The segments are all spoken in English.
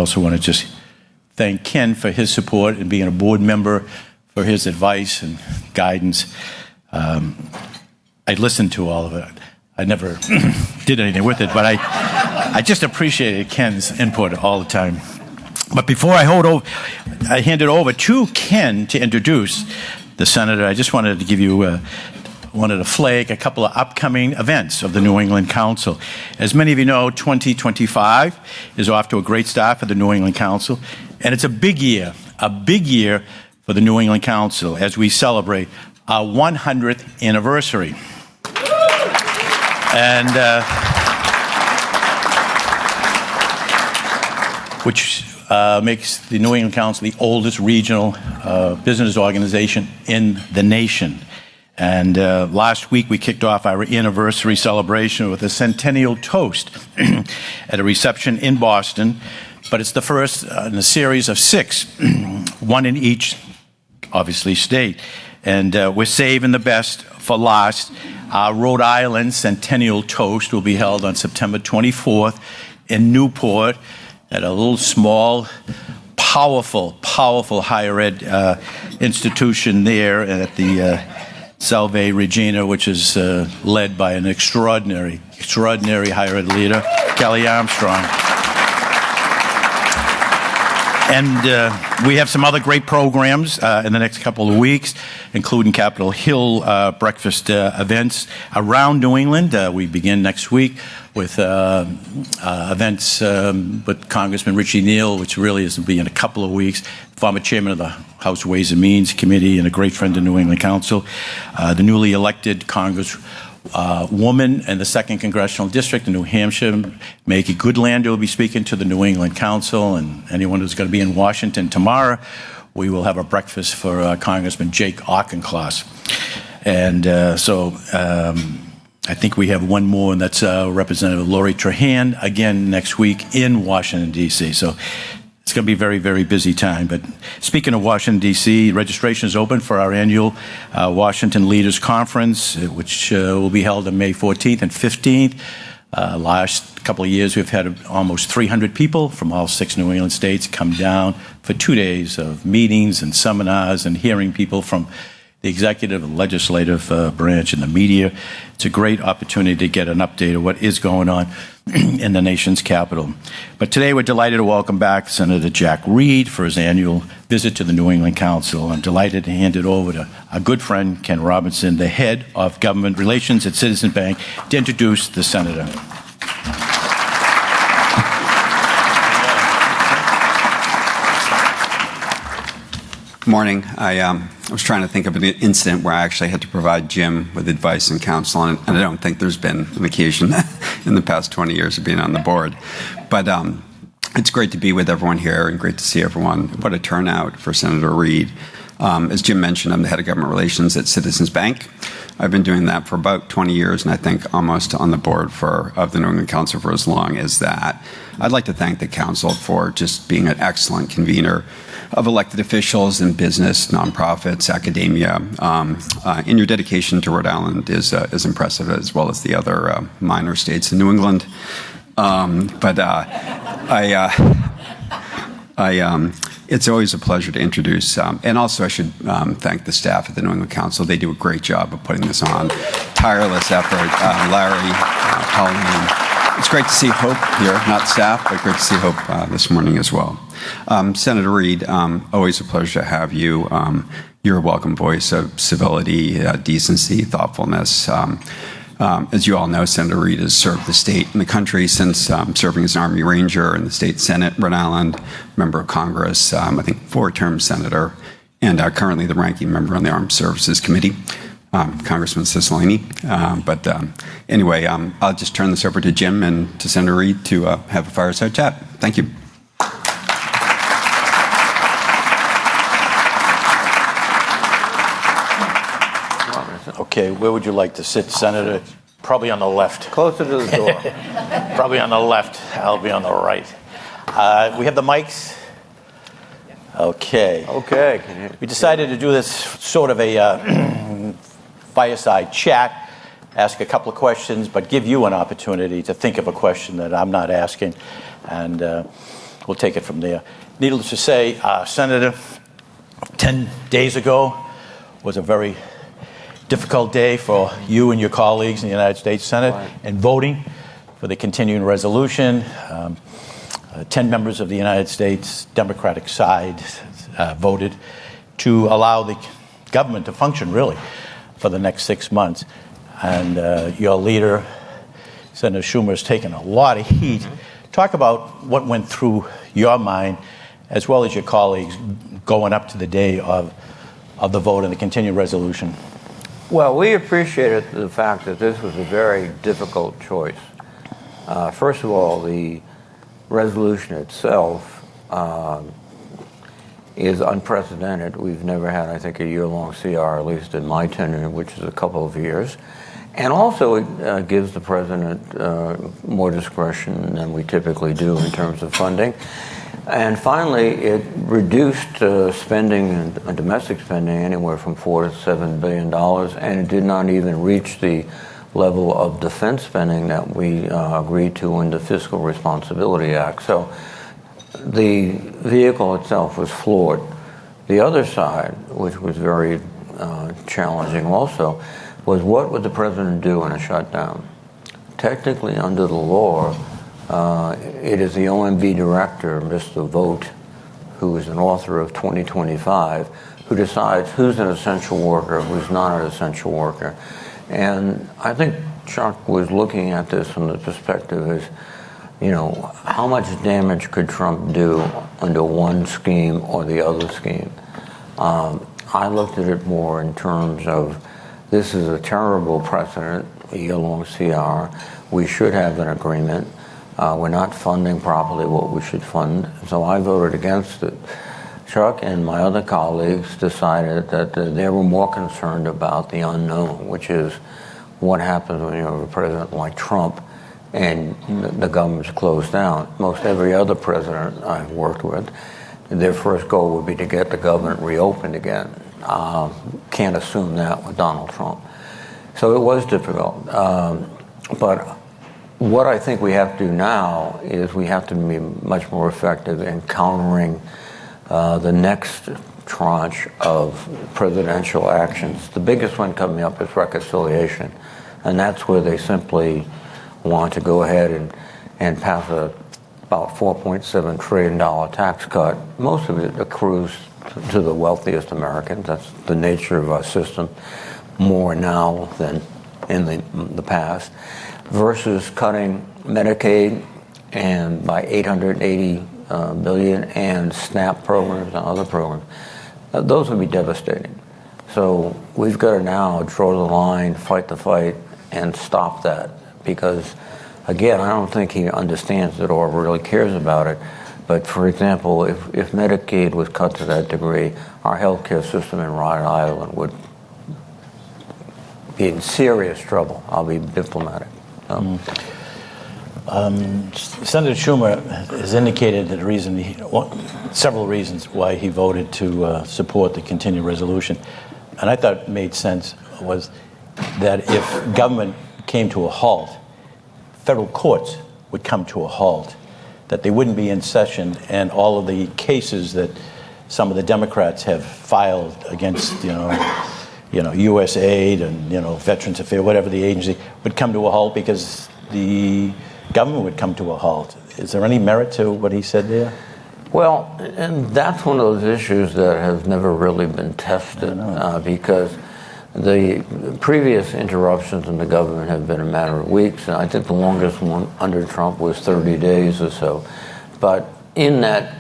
also want to just thank Ken for his support and being a board member, for his advice and guidance. I listened to all of it. I never did anything with it, but I just appreciated Ken's input all the time. But before I hand it over to Ken to introduce the senator, I just wanted to give you wanted to flag a couple of upcoming events of the New England Council. As many of you know, 2025 is off to a great start for the New England Council, and it's a big year for the New England Council as we celebrate our 100th anniversary. And which makes the New England Council the oldest regional business organization in the nation. And last week we kicked off our anniversary celebration with a centennial toast at a reception in Boston. But it's the first in a series of 6, one in each, obviously, state. And we're saving the best for last. Our Rhode Island Centennial Toast will be held on September 24th in Newport at a little small, powerful higher ed institution there at the Salve Regina, which is led by an extraordinary higher ed leader, Kelly Armstrong. And we have some other great programs in the next couple of weeks, including Capitol Hill breakfast events around New England. We begin next week with events with Congressman Richie Neal, which really is to be in a couple of weeks, former chairman of the House Ways and Means Committee and a great friend of New England Council. The newly elected woman in the 2nd Congressional District in New Hampshire, Maggie Goodlander, will be speaking to the New England Council, and anyone who's going to be in Washington tomorrow, we will have a breakfast for Congressman Jake Auchincloss. And I think we have one more, and that's Representative Lori Trahan, again next week in Washington, D.C. So it's going to be a very, very busy time. But speaking of Washington, D.C., registration is open for our annual Washington Leaders Conference, which will be held on May 14th and 15th. Last couple of years, we've had almost 300 people from all 6 New England states come down for 2 days of meetings and seminars and hearing people from the executive and legislative branch and the media. It's a great opportunity to get an update of what is going on in the nation's capital. But today we're delighted to welcome back Senator Jack Reed for his annual visit to the New England Council. I'm delighted to hand it over to our good friend Ken Robinson, the head of government relations at Citizens Bank, to introduce the senator. Morning. I was trying to think of an incident where I actually had to provide Jim with advice and counsel, and I don't think there's been an occasion in the past 20 years of being on the board. But it's great to be with everyone here and great to see everyone. What a turnout for Senator Reed. As Jim mentioned, I'm the head of government relations at Citizens Bank. I've been doing that for about 20 years, and I think almost on the board of the New England Council for as long as that. I'd like to thank the council for just being an excellent convener of elected officials in business, nonprofits, academia. And your dedication to Rhode Island is impressive, as well as the other minor states in New England. It's always a pleasure to introduce, and also I should thank the staff at the New England Council. They do a great job of putting this on. Tireless effort. Larry, Pauline. It's great to see Hope here, not staff, but great to see Hope this morning as well. Senator Reed, always a pleasure to have you. You're a welcome voice of civility, decency, thoughtfulness. As you all know, Senator Reed has served the state and the country since serving as an Army Ranger in the state Senate, Rhode Island, member of Congress, I think 4-term senator, and currently the ranking member on the Armed Services Committee, Congressman Cicilline. Anyway, I'll just turn this over to Jim and to Senator Reed to have a fireside chat. Thank you. Okay, where would you like to sit, Senator? Probably on the left. Closer to the door. Probably on the left. I'll be on the right. We have the mics. Okay. Okay. We decided to do this sort of a fireside chat, ask a couple of questions, but give you an opportunity to think of a question that I'm not asking. And we'll take it from there. Needless to say, Senator, 10 days ago was a very difficult day for you and your colleagues in the United States Senate in voting for the continuing resolution. 10 members of the United States Democratic side voted to allow the government to function, really, for the next 6 months. And your leader, Senator Schumer, has taken a lot of heat. Talk about what went through your mind, as well as your colleagues, going up to the day of the vote and the continuing resolution. Well, we appreciated the fact that this was a very difficult choice. First of all, the resolution itself is unprecedented. We've never had, I think, a year-long CR, at least in my tenure, which is a couple of years. And also, it gives the president more discretion than we typically do in terms of funding. And finally, it reduced spending and domestic spending anywhere from $4 to $7 billion, and it did not even reach the level of defense spending that we agreed to in the Fiscal Responsibility Act. So the vehicle itself was flawed. The other side, which was very challenging also, was what would the president do in a shutdown? Technically, under the law, it is the OMB director, Mr. Vogt, who is an author of 2025, who decides who's an essential worker, who's not an essential worker. And I think Chuck was looking at this from the perspective as, how much damage could Trump do under one scheme or the other scheme? I looked at it more in terms of, this is a terrible precedent, a year-long CR. We should have an agreement. We're not funding properly what we should fund. So I voted against it. Chuck and my other colleagues decided that they were more concerned about the unknown, which is what happens when you have a president like Trump and the government's closed down. Most every other president I've worked with, their first goal would be to get the government reopened again. Can't assume that with Donald Trump. So it was difficult. But what I think we have to do now is we have to be much more effective in countering the next tranche of presidential actions. The biggest one coming up is reconciliation. And that's where they simply want to go ahead and pass about $4.7 trillion tax cut. Most of it accrues to the wealthiest Americans. That's the nature of our system, more now than in the past, versus cutting Medicaid and by $880 billion and SNAP programs and other programs. Those would be devastating. So we've got to now draw the line, fight the fight, and stop that. Because, again, I don't think he understands it or really cares about it. But, for example, if Medicaid was cut to that degree, our healthcare system in Rhode Island would be in serious trouble. I'll be diplomatic. Senator Schumer has indicated that several reasons why he voted to support the continuing resolution. And I thought it made sense was that if government came to a halt, federal courts would come to a halt, that they wouldn't be in session, and all of the cases that some of the Democrats have filed against, USAID and, Veterans Affairs, whatever the agency, would come to a halt because the government would come to a halt. Is there any merit to what he said there? Well, and that's one of those issues that has never really been tested because the previous interruptions in the government have been a matter of weeks, and I think the longest one under Trump was 30 days or so. But in that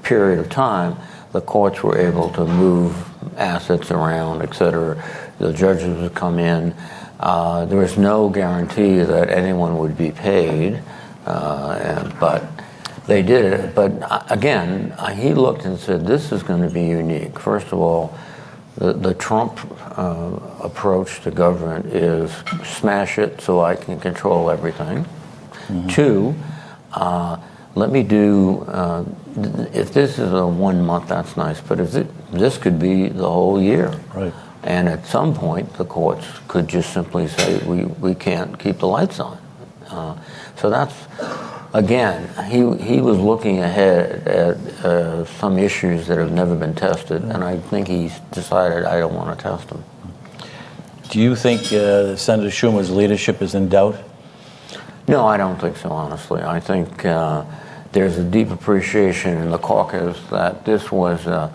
period of time, the courts were able to move assets around, et cetera. The judges would come in. There was no guarantee that anyone would be paid, but they did it. But again, he looked and said, this is going to be unique. First of all, the Trump approach to government is smash it so I can control everything. Mm-hmm. 2, let me do, if this is a 1 month, that's nice, but if this could be the whole year. Right. And at some point, the courts could just simply say, we can't keep the lights on. So again, he was looking ahead at some issues that have never been tested, and I think he's decided I don't want to test them. Do you think Senator Schumer's leadership is in doubt? No, I don't think so, honestly. I think there's a deep appreciation in the caucus that this was a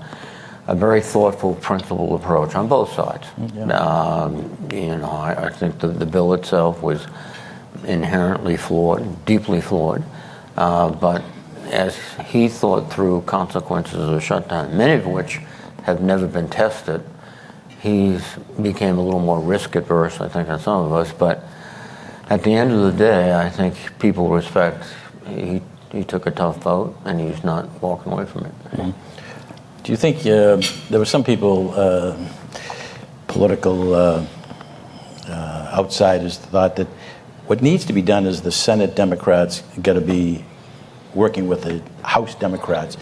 very thoughtful, principled approach on both sides. Yeah. I think the bill itself was inherently flawed, deeply flawed, but as he thought through consequences of a shutdown, many of which have never been tested, he became a little more risk adverse, I think, than some of us. But at the end of the day, I think people respect he took a tough vote, and he's not walking away from it. Mm-hmm. Do you think there were some people, political outsiders, thought that what needs to be done is the Senate Democrats got to be working with the House Democrats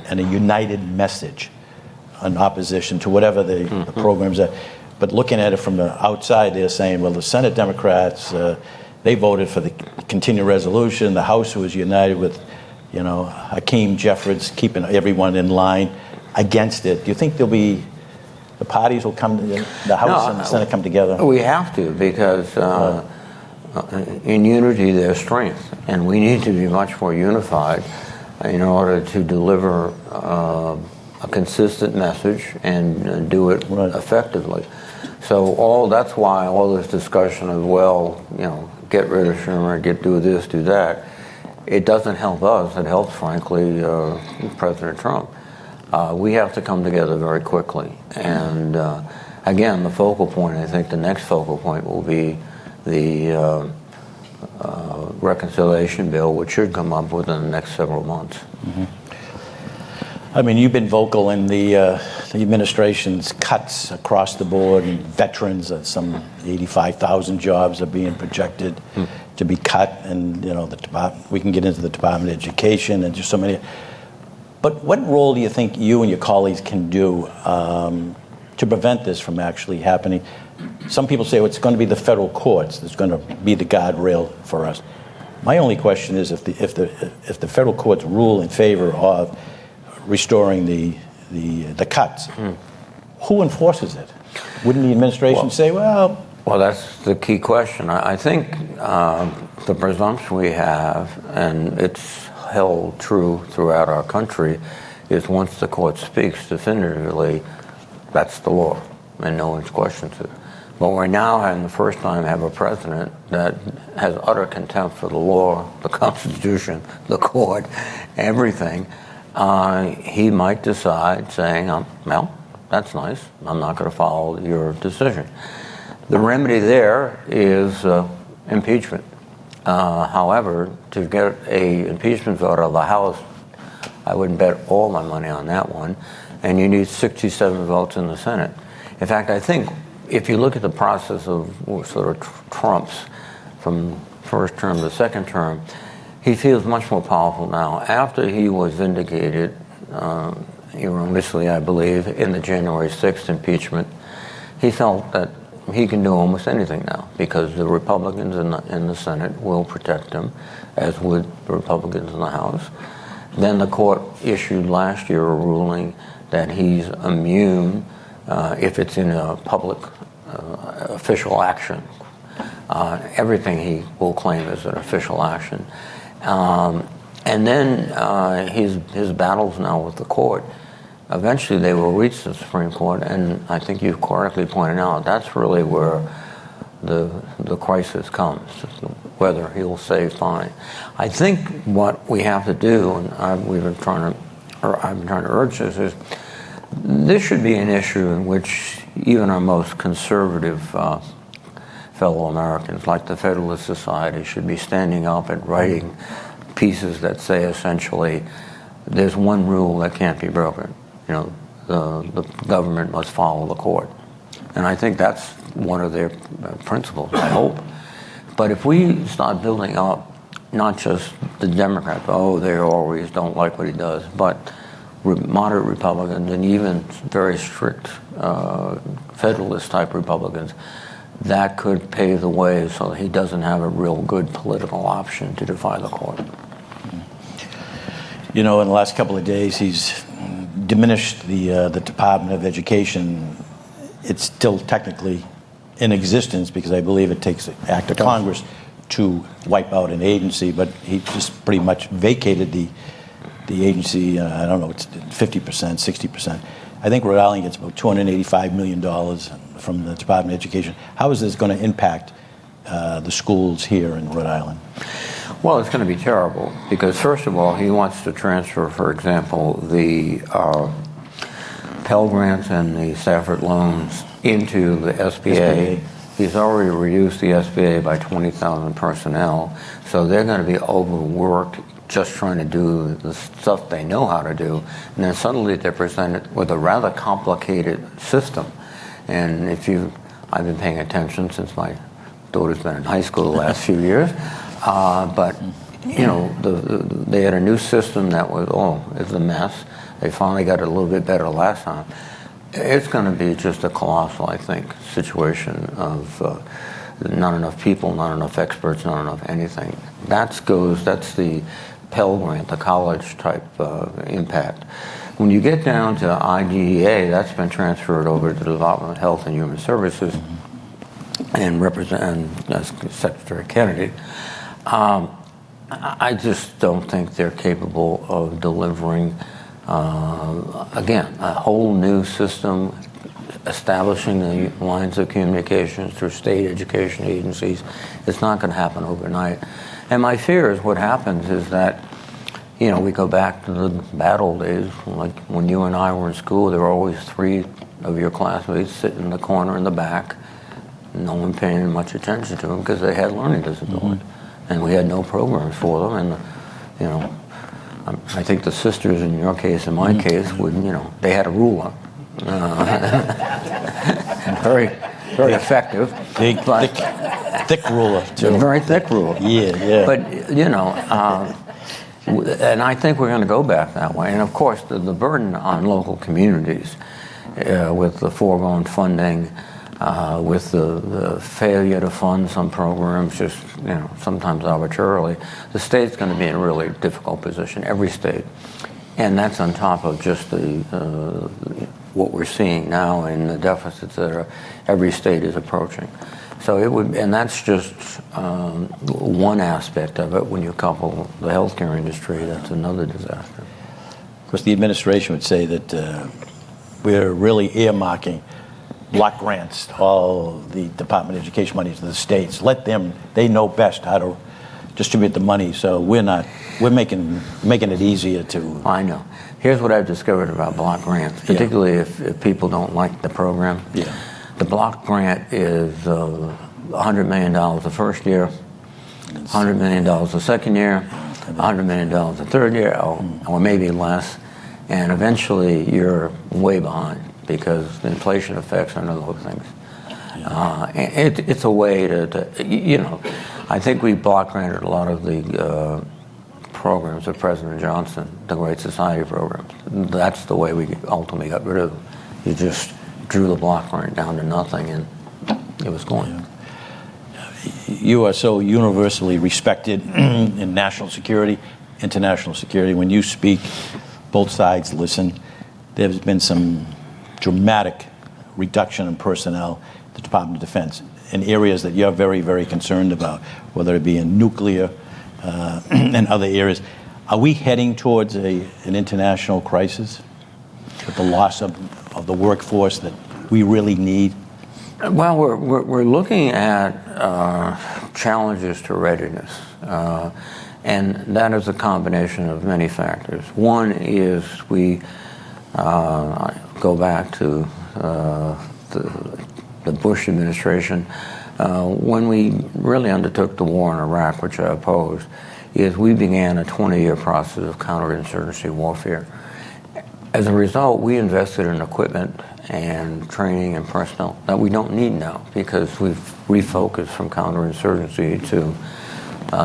and a united message in opposition to whatever the programs are. But looking at it from the outside, they're saying, well, the Senate Democrats, they voted for the continuing resolution. The House was united with, Hakeem Jeffries, keeping everyone in line against it. Do you think the parties will come, the House and the Senate come together? We have to, because in unity there's strength, and we need to be much more unified in order to deliver a consistent message and do it effectively. So that's why all this discussion of, get rid of Schumer, do this, do that, it doesn't help us. It helps, frankly, President Trump. We have to come together very quickly. And again, the focal point, I think the next focal point will be the reconciliation bill, which should come up within the next several months. Mm-hmm. I mean, you've been vocal in the administration's cuts across the board, and veterans, some 85,000 jobs are being projected to be cut, and we can get into the Department of Education and just so many. But what role do you think you and your colleagues can do to prevent this from actually happening? Some people say it's going to be the federal courts that's going to be the guardrail for us. My only question is if the federal courts rule in favor of restoring the cuts, who enforces it? Wouldn't the administration say, well, that's the key question. I think the presumption we have, and it's held true throughout our country, is once the court speaks definitively, that's the law, and no one questions it. But we're now having the first time have a president that has utter contempt for the law, the Constitution, the court, everything. He might decide saying, well, that's nice, I'm not going to follow your decision. The remedy there is impeachment. However, to get an impeachment vote out of the House, I wouldn't bet all my money on that one, and you need 67 votes in the Senate. In fact, I think if you look at the process of sort of Trump's from first term to second term, he feels much more powerful now. After he was vindicated, erroneously, I believe, in the January 6th impeachment, he felt that he can do almost anything now because the Republicans in the Senate will protect him, as would the Republicans in the House. Then the court issued last year a ruling that he's immune if it's in a public official action. Everything he will claim is an official action. And then his battles now with the court, eventually they will reach the Supreme Court, and I think you've correctly pointed out, that's really where the crisis comes, whether he'll say fine. I think what we have to do, and I've been trying to urge this should be an issue in which even our most conservative fellow Americans, like the Federalist Society, should be standing up and writing pieces that say essentially there's one rule that can't be broken. The government must follow the court. And I think that's one of their principles, I hope. But if we start building up not just the Democrats, they always don't like what he does, but moderate Republicans and even very strict Federalist-type Republicans, that could pave the way so he doesn't have a real good political option to defy the court. You know, in the last couple of days, he's diminished the Department of Education. It's still technically in existence because I believe it takes an act of Congress to wipe out an agency, but he just pretty much vacated the agency. I don't know, it's 50%, 60%. I think Rhode Island gets about $285 million from the Department of Education. How is this going to impact the schools here in Rhode Island? Well, it's going to be terrible because, first of all, he wants to transfer, for example, the Pell Grants and the Stafford loans into the SBA. He's already reduced the SBA by 20,000 personnel, so they're going to be overworked just trying to do the stuff they know how to do. And then suddenly they're presented with a rather complicated system. And I've been paying attention since my daughter's been in high school the last few years. But you know, they had a new system that was, it's a mess. They finally got it a little bit better last time. It's going to be just a colossal, I think, situation of not enough people, not enough experts, not enough anything. That's the Pell Grant, the college type impact. When you get down to IDEA, that's been transferred over to the Department of Health and Human Services and Secretary Kennedy. I just don't think they're capable of delivering, again, a whole new system, establishing the lines of communications through state education agencies. It's not going to happen overnight. And my fear is what happens is that, you know, we go back to the bad old days, like when you and I were in school, there were always 3 of your classmates sitting in the corner in the back, no one paying much attention to them because they had learning disabilities. And we had no programs for them. And, you know, I think the sisters in your case and my case would, you know, they had a ruler. Very, very effective. Big, thick ruler, too. A very thick ruler. Yeah. But, you know, and I think we're going to go back that way. And, of course, the burden on local communities with the foregone funding, with the failure to fund some programs, just, you know, sometimes arbitrarily, the state's going to be in a really difficult position, every state. And that's on top of just what we're seeing now in the deficits that every state is approaching. So it would, and that's just one aspect of it. When you couple the healthcare industry, that's another disaster. Of course, the administration would say that we're really earmarking block grants, all the Department of Education money to the states. Let them, they know best how to distribute the money. So we're making it easier to. I know. Here's what I've discovered about block grants, particularly if people don't like the program. Yeah. The block grant is $100 million the first year, $100 million the second year, $100 million the third year, or maybe less. And eventually you're way behind because the inflation effects and other things. It's a way to, you know, I think we block granted a lot of the programs of President Johnson, the Great Society programs. That's the way we ultimately got rid of them. You just drew the block grant down to nothing and it was gone. Yeah. You are so universally respected in national security, international security. When you speak, both sides listen. There's been some dramatic reduction in personnel at the Department of Defense in areas that you're very, very concerned about, whether it be in nuclear and other areas. Are we heading towards an international crisis with the loss of the workforce that we really need? Well, we're looking at challenges to readiness, and that is a combination of many factors. One is we go back to the Bush administration when we really undertook the war in Iraq, which I opposed. Is we began a 20-year process of counterinsurgency warfare. As a result, we invested in equipment and training and personnel that we don't need now because we've refocused from counterinsurgency to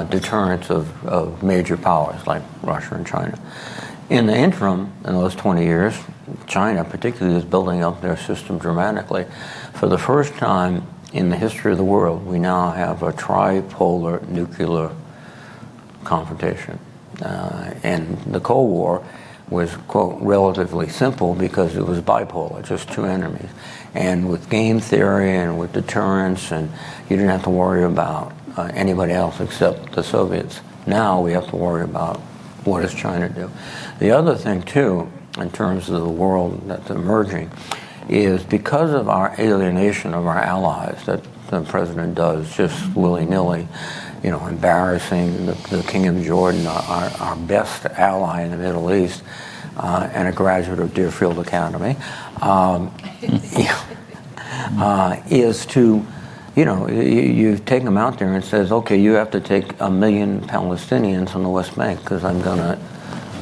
deterrence of major powers like Russia and China. In the interim, in those 20 years, China particularly is building up their system dramatically. For the first time in the history of the world, we now have a tripolar nuclear confrontation. And the Cold War was, quote, relatively simple because it was bipolar, just two enemies. And with game theory and with deterrence, and you didn't have to worry about anybody else except the Soviets. Now we have to worry about what does China do. The other thing, too, in terms of the world that's emerging, is because of our alienation of our allies that the president does just willy-nilly, embarrassing the King of Jordan, our best ally in the Middle East, and a graduate of Deerfield Academy, is to, you take them out there and says, okay, you have to take 1 million Palestinians on the West Bank because I'm going to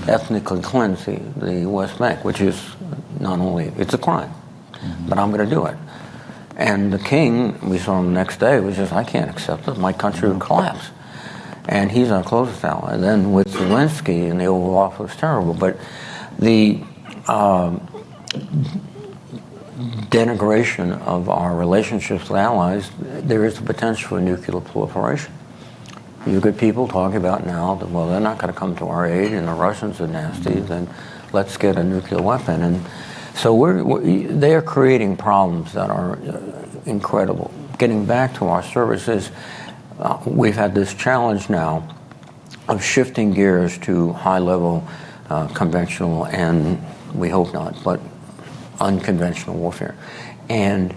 ethnically cleanse the West Bank, which is not only, it's a crime, but I'm going to do it. And the king, we saw him the next day, was just, I can't accept it. My country would collapse. And he's our closest ally. Then with Zelensky, and the Oval Office was terrible. But the denigration of our relationships with allies, there is the potential for nuclear proliferation. You get people talking about now that, well, they're not going to come to our aid, and the Russians are nasty, then let's get a nuclear weapon. And so they're creating problems that are incredible. Getting back to our services, we've had this challenge now of shifting gears to high-level conventional and, we hope not, but unconventional warfare. And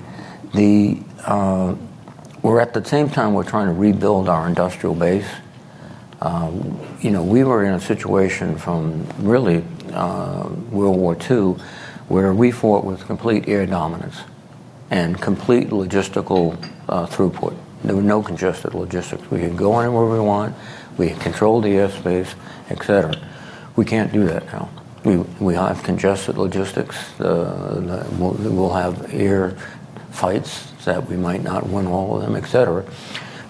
we're at the same time we're trying to rebuild our industrial base. We were in a situation from really World War II where we fought with complete air dominance and complete logistical throughput. There were no congested logistics. We could go anywhere we want. We controlled the airspace, etc. We can't do that now. We have congested logistics. We'll have air fights that we might not win all of them, etc.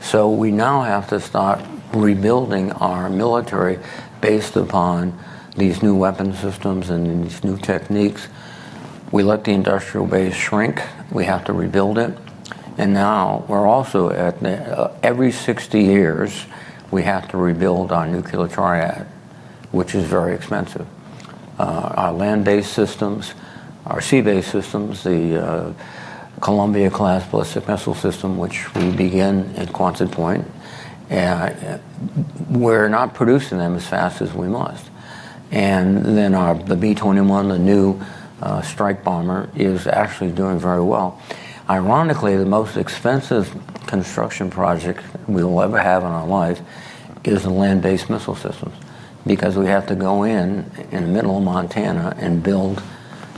So we now have to start rebuilding our military based upon these new weapon systems and these new techniques. We let the industrial base shrink. We have to rebuild it. And now we're also at every 60 years, we have to rebuild our nuclear triad, which is very expensive. Our land-based systems, our sea-based systems, the Columbia-class ballistic missile system, which we begin at Quonset Point, we're not producing them as fast as we must. And then the B-21, the new strike bomber, is actually doing very well. Ironically, the most expensive construction project we will ever have in our life is the land-based missile systems, because we have to go in the middle of Montana and build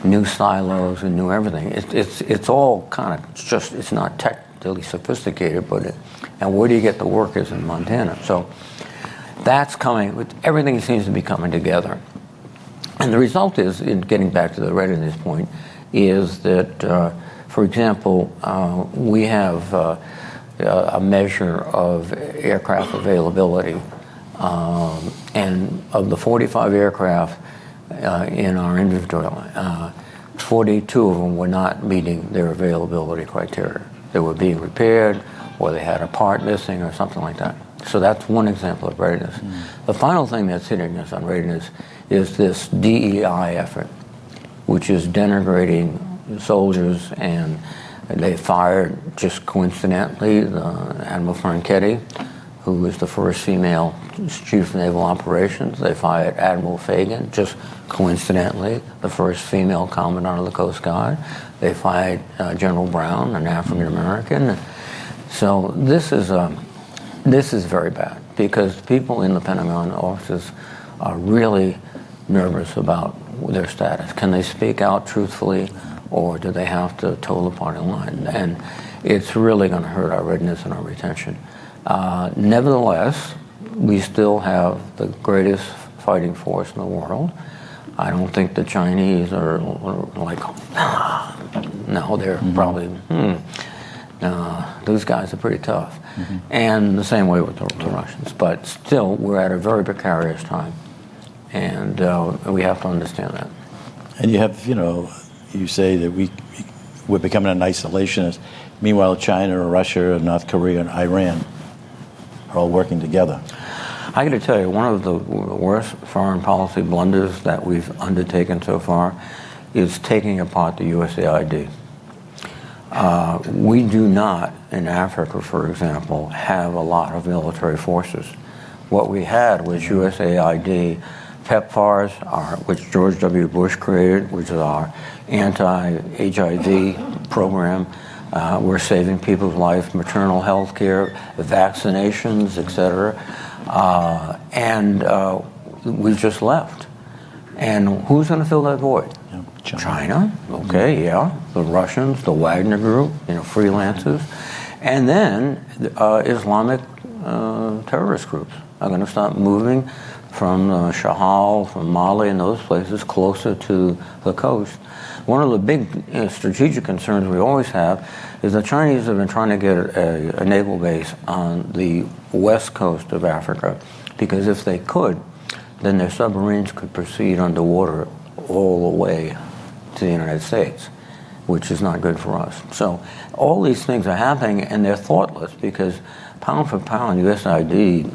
new silos and new everything. It's all kind of just, it's not technically sophisticated, and where do you get the workers in Montana? So that's coming, everything seems to be coming together. And the result is, in getting back to the readiness point, is that, for example, we have a measure of aircraft availability, and of the 45 aircraft in our inventory, 42 of them were not meeting their availability criteria. They were being repaired, or they had a part missing, or something like that. So that's one example of readiness. The final thing that's hitting us on readiness is this DEI effort, which is denigrating soldiers, and they fired, just coincidentally, Admiral Franchetti, who was the first female chief of naval operations. They fired Admiral Fagan, just coincidentally, the first female commandant of the Coast Guard. They fired General Brown, an African American. So this is very bad, because people in the Pentagon offices are really nervous about their status. Can they speak out truthfully, or do they have to toe the party line? And it's really going to hurt our readiness and our retention. Nevertheless, we still have the greatest fighting force in the world. I don't think the Chinese are like, no, they're probably, those guys are pretty tough. And the same way with the Russians. But still, we're at a very precarious time. And we have to understand that. And you have, you say that we're becoming an isolationist. Meanwhile, China or Russia or North Korea and Iran are all working together. I got to tell you, one of the worst foreign policy blunders that we've undertaken so far is taking apart the USAID. We do not, in Africa, for example, have a lot of military forces. What we had was USAID, PEPFARs, which George W. Bush created, which is our anti-HIV program. We're saving people's life, maternal health care, vaccinations, etc. And we just left. And who's going to fill that void? China, okay, yeah. The Russians, the Wagner Group, freelancers. And then Islamic terrorist groups are going to start moving from Shahal, from Mali and those places closer to the coast. One of the big strategic concerns we always have is the Chinese have been trying to get a naval base on the west coast of Africa, because if they could, then their submarines could proceed underwater all the way to the United States, which is not good for us. So all these things are happening, and they're thoughtless, because pound for pound, USAID,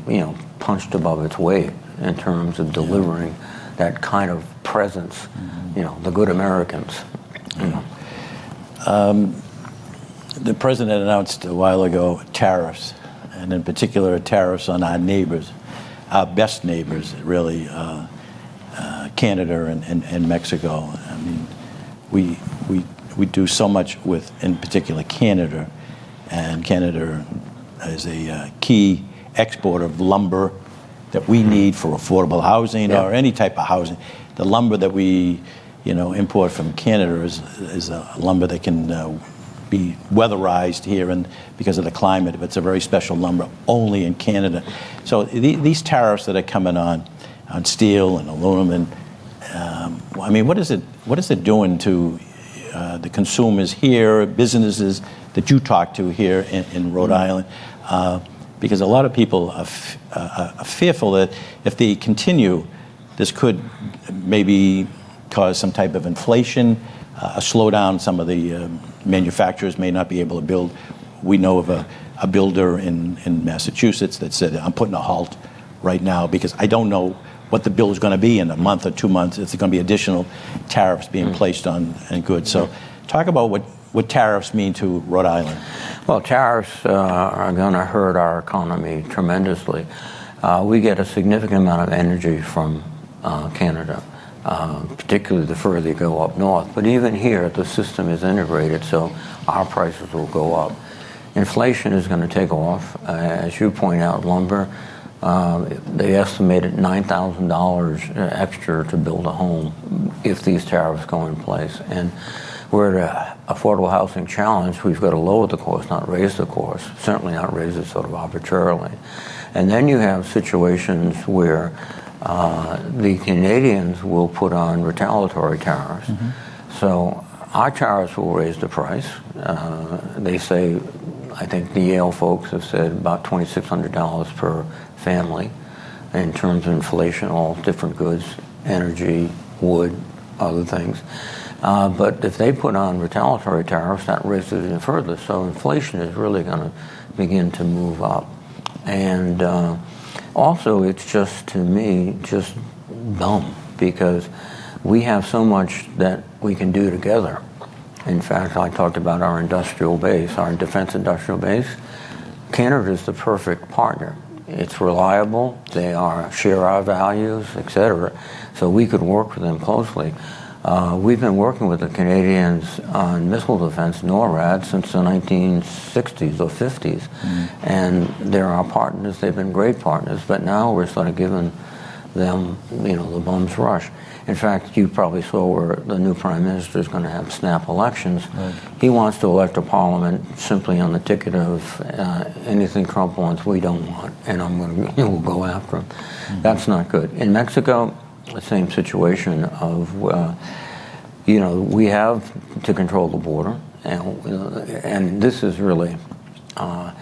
punched above its weight in terms of delivering that kind of presence, the good Americans. The president announced a while ago tariffs, and in particular tariffs on our neighbors, our best neighbors, really, Canada and Mexico. I mean, we do so much with, in particular, Canada, and Canada is a key exporter of lumber that we need for affordable housing or any type of housing. The lumber that we, import from Canada is a lumber that can be weatherized here, and because of the climate, it's a very special lumber only in Canada. So these tariffs that are coming on steel and aluminum, I mean, what is it doing to the consumers here, businesses that you talk to here in Rhode Island? Because a lot of people are fearful that if they continue, this could maybe cause some type of inflation, a slowdown. Some of the manufacturers may not be able to build. We know of a builder in Massachusetts that said, I'm putting a halt right now because I don't know what the bill is going to be in a month or 2 months. It's going to be additional tariffs being placed on goods. So talk about what tariffs mean to Rhode Island. Well, tariffs are going to hurt our economy tremendously. We get a significant amount of energy from Canada, particularly the further you go up north. But even here, the system is integrated, so our prices will go up. Inflation is going to take off. As you point out, lumber, they estimated $9,000 extra to build a home if these tariffs go in place. And we're at an affordable housing challenge. We've got to lower the cost, not raise the cost, certainly not raise it sort of arbitrarily. And then you have situations where the Canadians will put on retaliatory tariffs. So our tariffs will raise the price. They say, I think the Yale folks have said about $2,600 per family in terms of inflation, all different goods, energy, wood, other things. But if they put on retaliatory tariffs, that raises it even further. So inflation is really going to begin to move up. And also, it's just, to me, just dumb, because we have so much that we can do together. In fact, I talked about our industrial base, our defense industrial base. Canada is the perfect partner. It's reliable, they share our values, etc. So we could work with them closely. We've been working with the Canadians on missile defense, NORAD, since the 1960s or 50s. And they're our partners. They've been great partners. But now we're sort of giving them, the bum's rush. In fact, you probably saw where the new prime minister is going to have snap elections. Right. He wants to elect a parliament simply on the ticket of anything Trump wants, we don't want, and we'll go after him. That's not good. In Mexico, the same situation of, we have to control the border, and this is really, I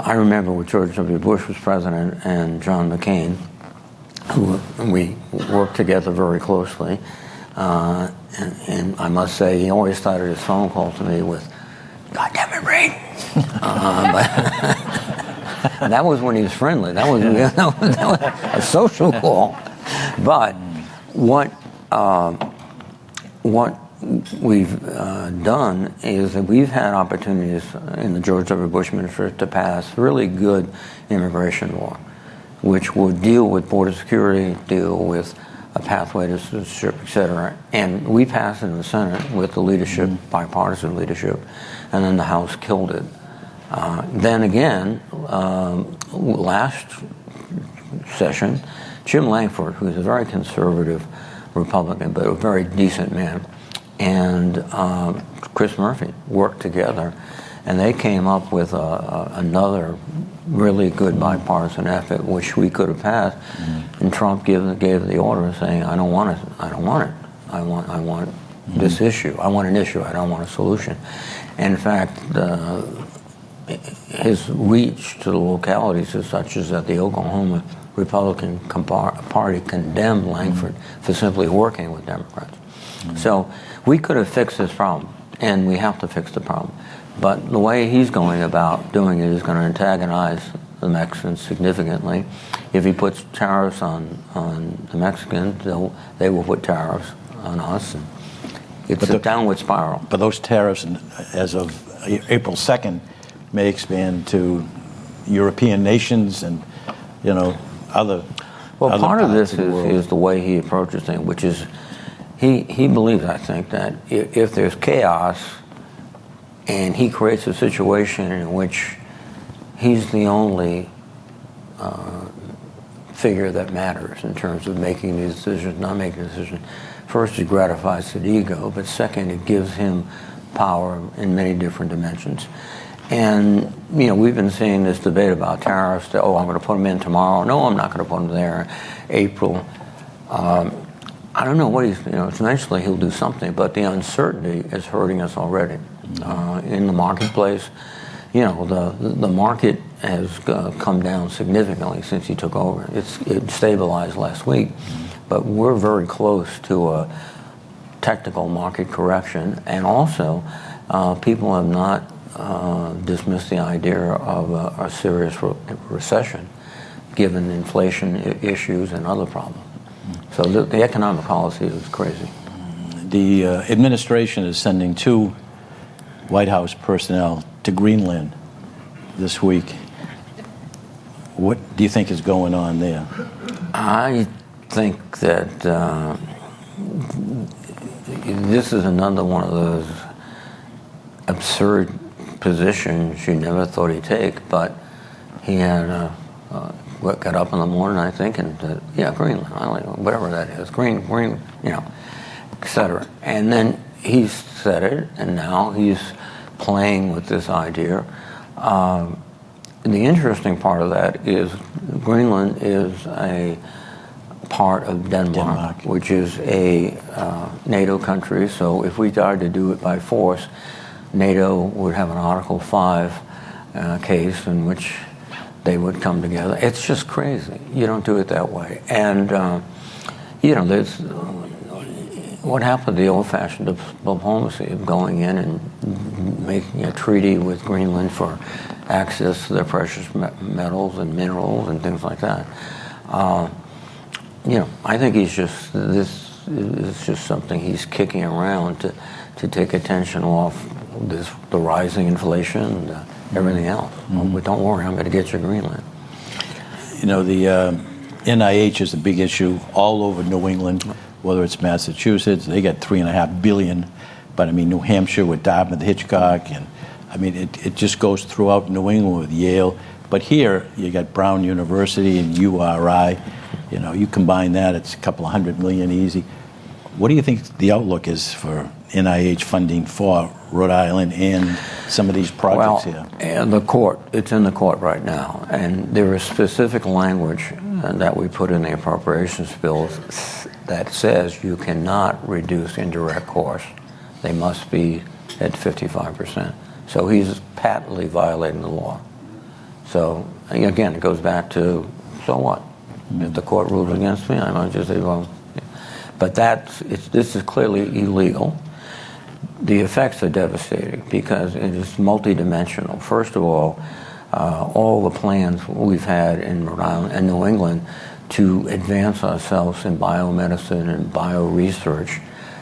remember when George W. Bush was president and John McCain, who we worked together very closely, and I must say he always started his phone call to me with, "God damn it, Ray." And that was when he was friendly. That was a social call. But what we've done is that we've had opportunities in the George W. Bush administration to pass really good immigration law, which would deal with border security, deal with a pathway to citizenship, et cetera. And we passed it in the Senate with the leadership, bipartisan leadership, and then the House killed it. Then again, last session, Jim Lankford, who's a very conservative Republican, but a very decent man, and Chris Murphy worked together, and they came up with another really good bipartisan effort, which we could have passed. And Trump gave the order saying, "I don't want it. I don't want it. I want this issue. I want an issue. I don't want a solution." And in fact, his reach to the localities is such as that the Oklahoma Republican Party condemned Lankford for simply working with Democrats. So we could have fixed this problem, and we have to fix the problem. But the way he's going about doing it is going to antagonize the Mexicans significantly. If he puts tariffs on the Mexicans, they will put tariffs on us. And it's a downward spiral. But those tariffs, as of April 2nd, may expand to European nations and, other. Well, part of this world. is the way he approaches things, which is he believes, I think, that if there's chaos and he creates a situation in which he's the only figure that matters in terms of making these decisions, not making decisions, first it gratifies his ego, but second it gives him power in many different dimensions. And, we've been seeing this debate about tariffs, that, I'm going to put them in tomorrow. No, I'm not going to put them there. April. I don't know what eventually he'll do something, but the uncertainty is hurting us already. In the marketplace, the market has come down significantly since he took over. It stabilized last week, but we're very close to a technical market correction. And also, people have not dismissed the idea of a serious recession, given inflation issues and other problems. So the economic policy is crazy. The administration is sending 2 White House personnel to Greenland this week. What do you think is going on there? I think that this is another one of those absurd positions you never thought he'd take, but he had got up in the morning, I think, and Greenland, whatever that is, green, et cetera. And then he said it, and now he's playing with this idea. The interesting part of that is Greenland is a part of Denmark, which is a NATO country. So if we tried to do it by force, NATO would have an Article 5 case in which they would come together. It's just crazy. You don't do it that way. And, there's what happened to the old-fashioned diplomacy of going in and making a treaty with Greenland for access to their precious metals and minerals and things like that. I think this is just something he's kicking around to take attention off the rising inflation and everything else. But don't worry, I'm going to get you Greenland. The NIH is a big issue all over New England, whether it's Massachusetts. They got $3.5 billion, but New Hampshire with Dartmouth, Hitchcock, and it just goes throughout New England with Yale. But here you got Brown University and URI. You combine that, it's a couple of $100 million easy. What do you think the outlook is for NIH funding for Rhode Island and some of these projects here? And it's in the court right now, and there is specific language that we put in the appropriations bills that says you cannot reduce indirect costs. They must be at 55%. So he's patently violating the law. So again, it goes back to, so what? If the court rules against me, I might just say, well, but this is clearly illegal. The effects are devastating because it is multidimensional. First of all, all the plans we've had in Rhode Island and New England to advance ourselves in biomedicine and bioresearch.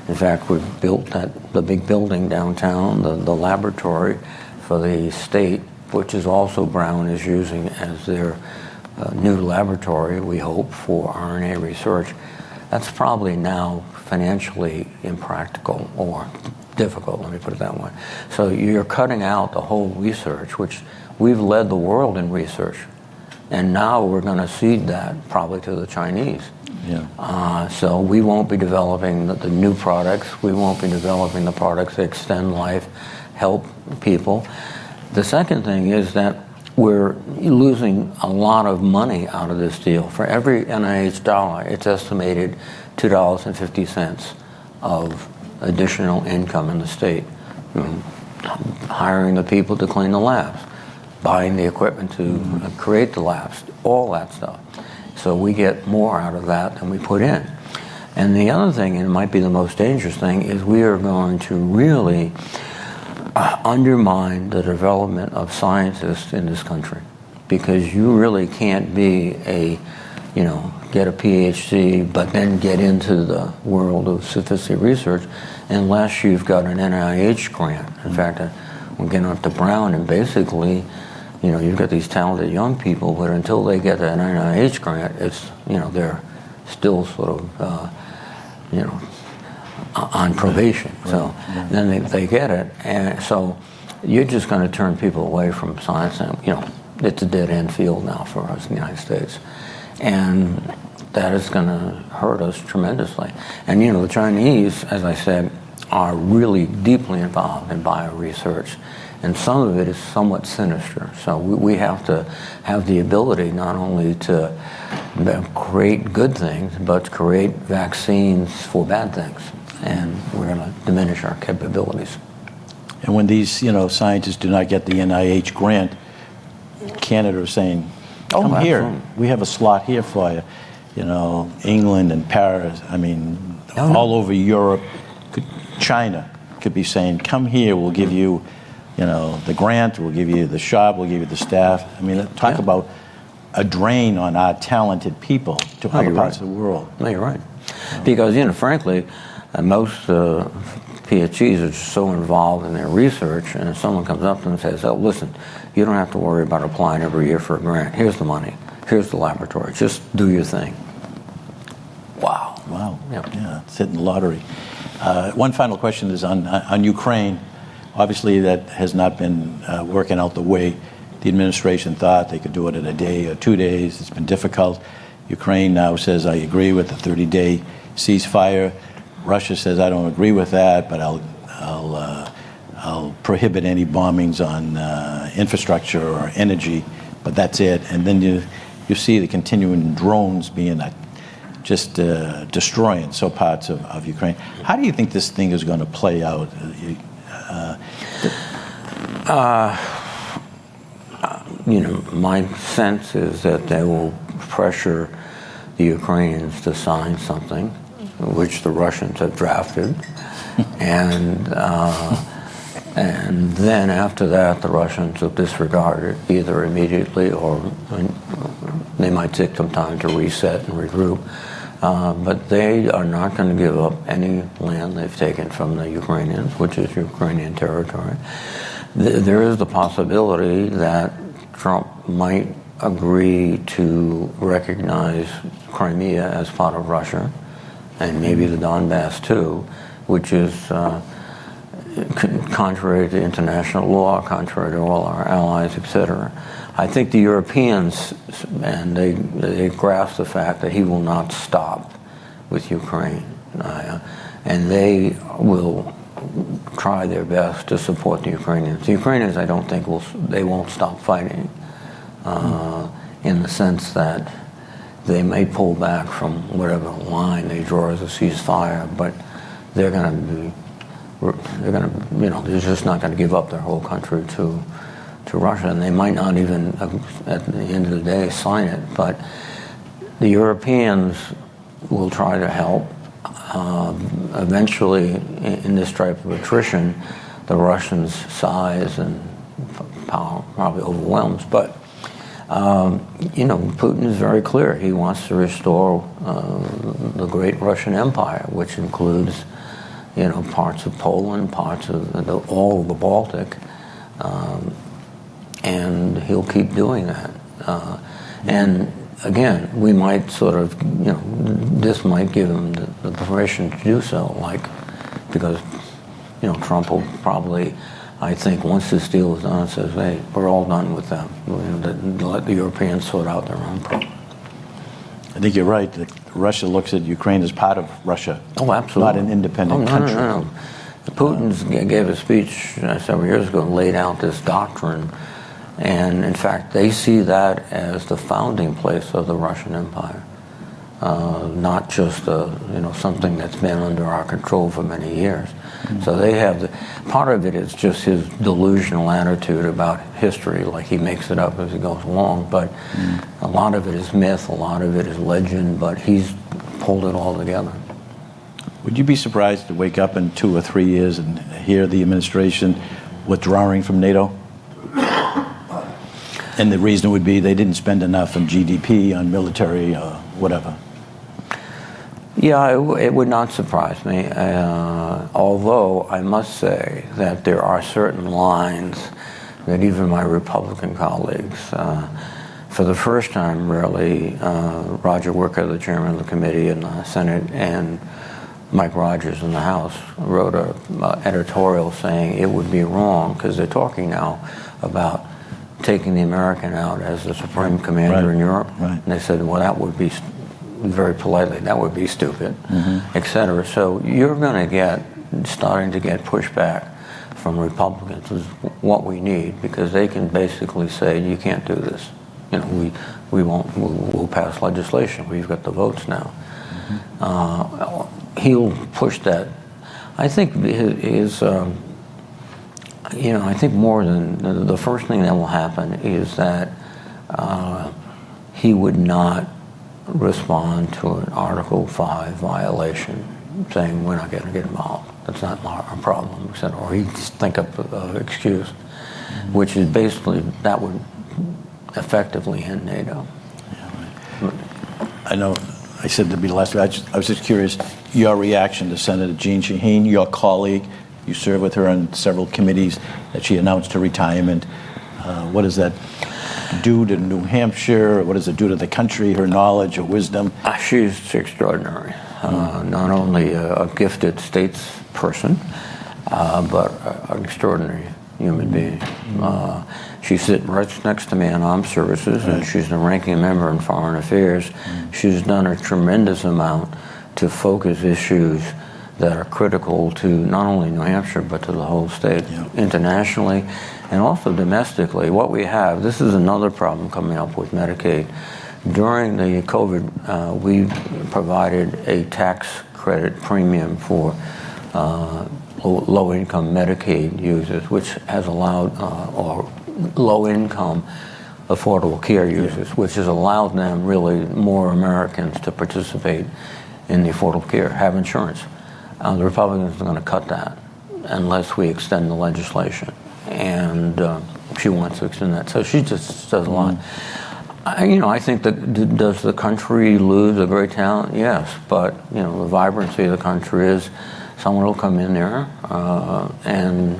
In fact, we've built the big building downtown, the laboratory for the state, which is also Brown is using as their new laboratory, we hope, for RNA research. That's probably now financially impractical or difficult, let me put it that way. So you're cutting out the whole research, which we've led the world in research. And now we're going to cede that probably to the Chinese. Yeah. So we won't be developing the new products. We won't be developing the products that extend life, help people. The second thing is that we're losing a lot of money out of this deal. For every NIH dollar, it's estimated $2.50 of additional income in the state. Hiring the people to clean the labs, buying the equipment to create the labs, all that stuff. So we get more out of that than we put in. And the other thing, and it might be the most dangerous thing, is we are going to really undermine the development of scientists in this country, because you really can't be get a PhD but then get into the world of sophisticated research unless you've got an NIH grant. In fact, we're getting up to Brown, and basically, you've got these talented young people, but until they get an NIH grant, it's, they're still sort of, on probation. So then they get it, and so you're just going to turn people away from science. And it's a dead end field now for us in the United States, and that is going to hurt us tremendously. And the Chinese, as I said, are really deeply involved in bioresearch, and some of it is somewhat sinister. So we have to have the ability not only to create good things, but create vaccines for bad things. And we're going to diminish our capabilities. And when these, scientists do not get the NIH grant, Canada is saying, come here. Absolutely. We have a slot here for you. England and Paris, all over Europe. China could be saying, come here, we'll give you, the grant, we'll give you the shop, we'll give you the staff. Talk about a drain on our talented people to other parts of the world. No, you're right. Because, frankly, most PhDs are just so involved in their research, and if someone comes up to them and says, oh, listen, you don't have to worry about applying every year for a grant. Here's the money. Here's the laboratory. Just do your thing. Wow. Wow. Yep. Yeah, it's hitting the lottery. One final question is on Ukraine. Obviously, that has not been working out the way the administration thought. They could do it in a day or 2 days. It's been difficult. Ukraine now says, I agree with the 30-day ceasefire. Russia says, I don't agree with that, but I'll prohibit any bombings on infrastructure or energy, but that's it. And then you see the continuing drones being just destroying so parts of Ukraine. How do you think this thing is going to play out? My sense is that they will pressure the Ukrainians to sign something, which the Russians have drafted, and then after that, the Russians will disregard it either immediately or they might take some time to reset and regroup. But they are not going to give up any land they've taken from the Ukrainians, which is Ukrainian territory. There is the possibility that Trump might agree to recognize Crimea as part of Russia, and maybe the Donbass too, which is contrary to international law, contrary to all our allies, etc. I think the Europeans, and they grasp the fact that he will not stop with Ukraine, and they will try their best to support the Ukrainians. The Ukrainians, I don't think they won't stop fighting, in the sense that they may pull back from whatever line they draw as a ceasefire, but they're just not going to give up their whole country to Russia, and they might not even, at the end of the day, sign it. But the Europeans will try to help. Eventually, in this type of attrition, the Russians' size and power probably overwhelms. But Putin is very clear. He wants to restore the great Russian Empire, which includes, parts of Poland, parts of all of the Baltic, and he'll keep doing that. And again, we might sort of, this might give him the permission to do so, because, Trump will probably, I think, once this deal is done, says, hey, we're all done with them. Let the Europeans sort out their own problem. I think you're right. Russia looks at Ukraine as part of Russia. Oh, absolutely. Not an independent country. No. Putin gave a speech several years ago and laid out this doctrine. And in fact, they see that as the founding place of the Russian Empire, not just something that's been under our control for many years. Mm-hmm. So they have part of it is just his delusional attitude about history, like he makes it up as he goes along. But a lot of it is myth, a lot of it is legend. But he's pulled it all together. Would you be surprised to wake up in 2 or 3 years and hear the administration withdrawing from NATO? And the reason would be they didn't spend enough on GDP, on military, whatever. Yeah, it would not surprise me. Although I must say that there are certain lines that even my Republican colleagues, for the first time really, Roger Wicker, the chairman of the committee in the Senate, and Mike Rogers in the House wrote an editorial saying it would be wrong, because they're talking now about taking the American out as the supreme commander in Europe. Right. And they said, well, that would be, very politely, that would be stupid, et cetera. So you're going to starting to get pushback from Republicans, is what we need, because they can basically say, you can't do this. We'll pass legislation. We've got the votes now. He'll push that. I think I think more than the first thing that will happen is that he would not respond to an Article 5 violation, saying we're not going to get involved. That's not our problem, or he'd think up an excuse, which is basically, that would effectively end NATO. Yeah, right. I know I said to be the last week, I was just curious, your reaction to Senator Jeanne Shaheen, your colleague. You serve with her on several committees, that she announced her retirement. What does that do to New Hampshire? What does it do to the country, her knowledge, her wisdom? She's extraordinary. Not only a gifted statesperson, but an extraordinary human being. She sits right next to me on Armed Services, and she's the ranking member in Foreign Affairs. She's done a tremendous amount to focus issues that are critical to not only New Hampshire, but to the whole state, internationally, and also domestically. What we have, this is another problem coming up with Medicaid. During the COVID, we provided a tax credit premium for low-income Medicaid users, which has allowed, or low-income affordable care users, which has allowed them, really, more Americans to participate in the affordable care, have insurance. The Republicans are going to cut that unless we extend the legislation, and she wants to extend that. So she just does a lot. I think that does the country lose a great talent? Yes, but the vibrancy of the country is someone will come in there and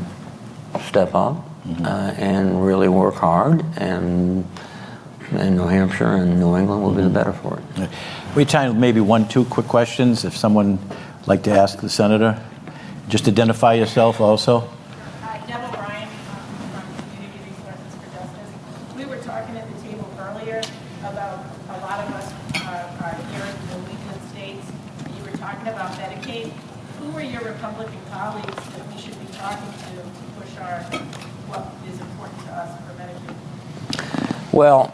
step up and really work hard, and New Hampshire and New England will be the better for it. We have time, maybe 1-2 quick questions, if someone would like to ask the senator. Just identify yourself also. Deb O'Brien from Community Resources for Justice. We were talking at the table earlier about a lot of us are here in the New England states. You were talking about Medicaid. Who are your Republican colleagues that we should be talking to push what is important to us for Medicaid? Well,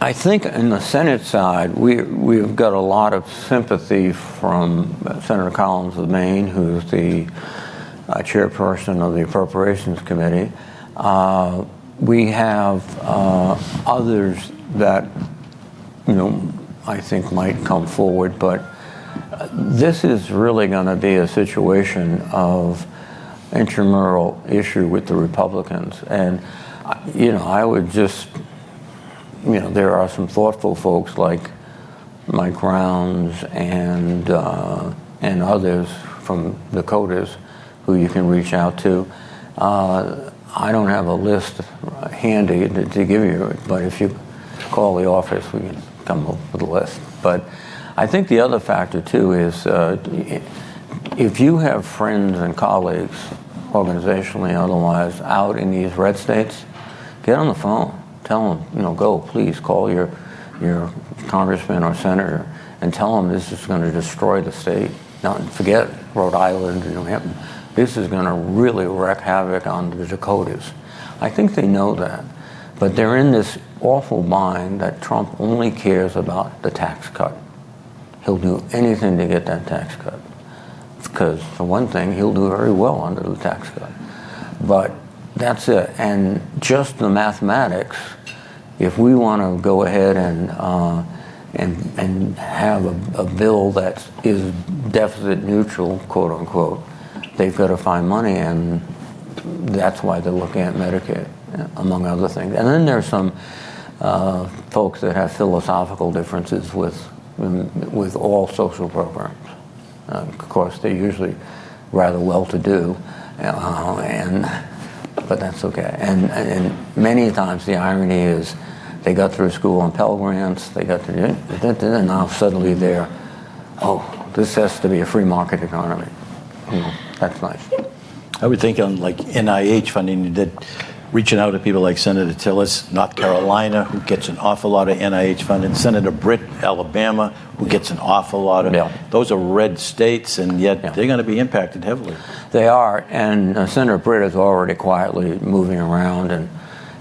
I think in the Senate side, we've got a lot of sympathy from Senator Collins of Maine, who's the chairperson of the Appropriations Committee. We have others that, I think might come forward, but this is really going to be a situation of intramural issue with the Republicans. And, I would just, there are some thoughtful folks like Mike Rounds and others from the COTUS who you can reach out to. I don't have a list handy to give you, but if you call the office, we can come up with a list. But I think the other factor, too, is if you have friends and colleagues, organizationally, otherwise, out in these red states, get on the phone. Tell them, go, please, call your congressman or senator and tell them this is going to destroy the state. Not forget Rhode Island and New Hampshire. This is going to really wreak havoc on the Dakotas. I think they know that. But they're in this awful bind that Trump only cares about the tax cut. He'll do anything to get that tax cut. Because, for one thing, he'll do very well under the tax cut. But that's it. And just the mathematics, if we want to go ahead and have a bill that is deficit neutral, quote unquote, they've got to find money, and that's why they're looking at Medicaid, among other things. And then there's some folks that have philosophical differences with all social programs. Of course, they're usually rather well-to-do, but that's okay. And many times the irony is they got through school on Pell Grants, and now suddenly they're, this has to be a free market economy. That's nice. I would think on like NIH funding, you did reaching out to people like Senator Tillis, North Carolina, who gets an awful lot of NIH funding, Senator Britt, Alabama, who gets an awful lot of, those are red states, and yet they're going to be impacted heavily. They are, and Senator Britt is already quietly moving around, and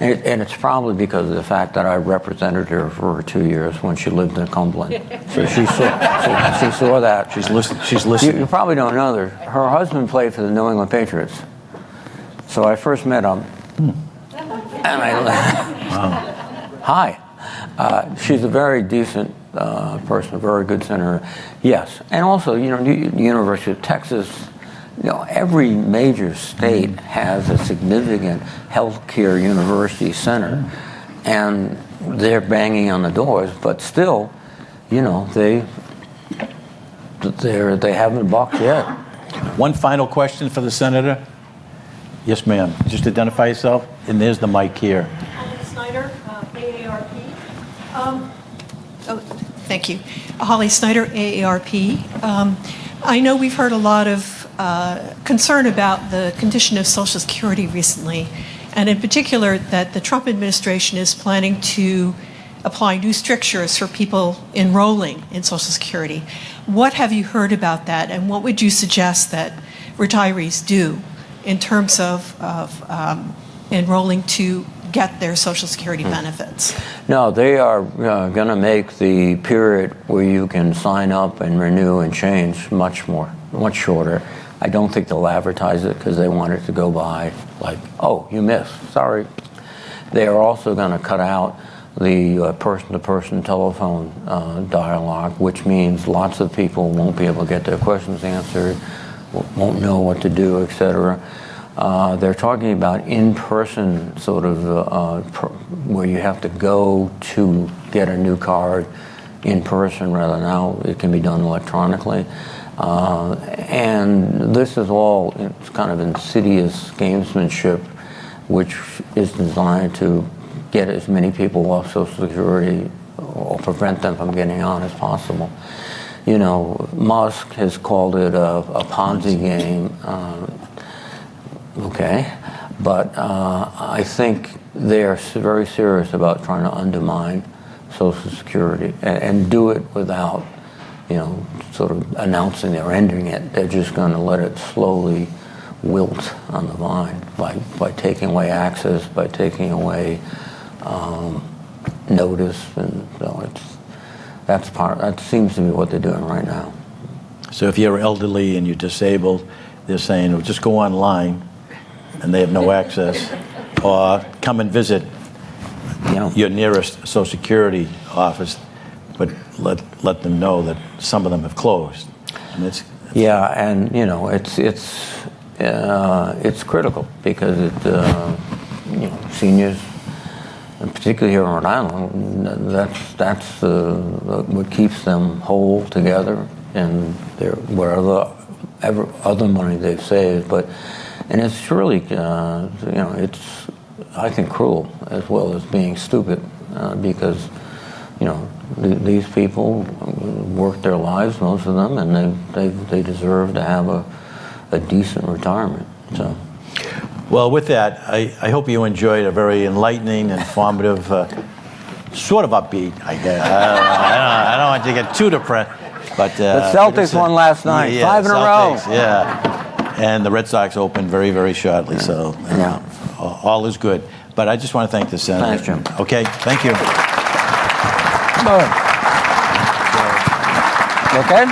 it's probably because of the fact that I represented her for 2 years when she lived in Cumberland. So she saw that. She's listening. You probably don't know that her husband played for the New England Patriots. So I first met him. And hi. She's a very decent person, a very good senator. Yes, and also, the University of Texas. Every major state has a significant healthcare university center, and they're banging on the doors. But still, they haven't balked yet. One final question for the senator. Yes, ma'am. Just identify yourself, and there's the mic here. Holly Snyder, AARP. Thank you. Holly Snyder, AARP. I know we've heard a lot of concern about the condition of Social Security recently, and in particular that the Trump administration is planning to apply new strictures for people enrolling in Social Security. What have you heard about that, and what would you suggest that retirees do in terms of enrolling to get their Social Security benefits? No, they are going to make the period where you can sign up and renew and change much shorter. I don't think they'll advertise it because they want it to go by like, you missed, sorry. They are also going to cut out the person-to-person telephone dialogue, which means lots of people won't be able to get their questions answered, won't know what to do, etc. They're talking about in-person sort of where you have to go to get a new card in person rather now it can be done electronically. And this is all kind of insidious gamesmanship, which is designed to get as many people off Social Security or prevent them from getting on as possible. Musk has called it a Ponzi game. Okay, but I think they're very serious about trying to undermine Social Security and do it without, sort of announcing they're ending it. They're just going to let it slowly wilt on the vine by taking away access, by taking away notice, and that seems to be what they're doing right now. So if you're elderly and you're disabled, they're saying, just go online, and they have no access, or come and visit your nearest Social Security office, but let them know that some of them have closed. And it's critical because seniors, and particularly here in Rhode Island, that's what keeps them whole together, and whatever other money they've saved. And it's really, it's, I think, cruel as well as being stupid, because these people work their lives, most of them, and they deserve to have a decent retirement. So. Well, with that, I hope you enjoyed a very enlightening, informative, sort of upbeat, I guess. I don't want you to get too depressed. But the Celtics won last night, yeah, 5 in a row. Yeah, and the Red Sox opened very, very shortly, so all is good. But I just want to thank the Senator. Thanks, Jim. Okay, thank you. Okay?